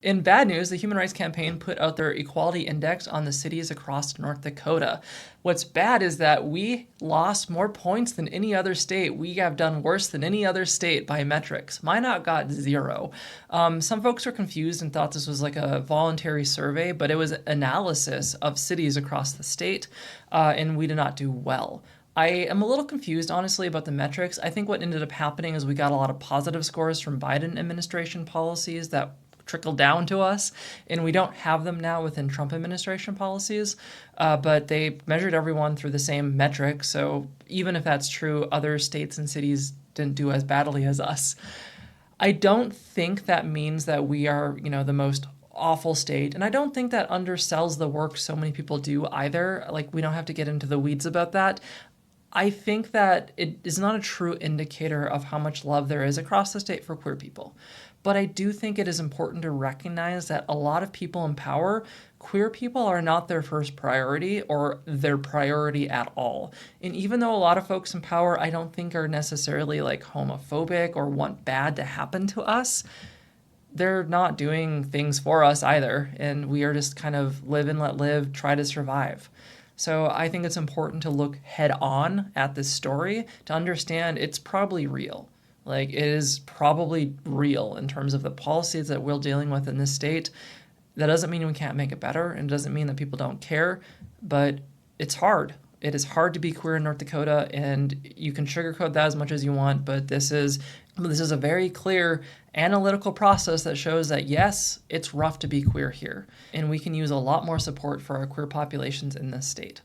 In bad news, the Human Rights Campaign put out their equality index on the cities across North Dakota. What's bad is that we lost more points than any other state. We have done worse than any other state by metrics. Minot got 0. Some folks were confused and thought this was like a voluntary survey, but it was analysis of cities across the state, and we did not do well. I am a little confused, honestly, about the metrics. I think what ended up happening is we got a lot of positive scores from Biden administration policies that trickle down to us, and we don't have them now within Trump administration policies, but they measured everyone through the same metric, so even if that's true, other states and cities didn't do as badly as us. I don't think that means that we are, the most awful state, and I don't think that undersells the work so many people do either. Like, we don't have to get into the weeds about that. I think that it is not a true indicator of how much love there is across the state for queer people. But I do think it is important to recognize that a lot of people in power, queer people are not their first priority or their priority at all. And even though a lot of folks in power I don't think are necessarily like homophobic or want bad to happen to us, they're not doing things for us either. And we are just kind of live and let live, try to survive. So I think it's important to look head on at this story to understand it's probably real. Like, it is probably real in terms of the policies that we're dealing with in this state. That doesn't mean we can't make it better, and it doesn't mean that people don't care, but it's hard. It is hard to be queer in North Dakota, and you can sugarcoat that as much as you want, but this is a very clear analytical process that shows that, yes, it's rough to be queer here, and we can use a lot more support for our queer populations in this state.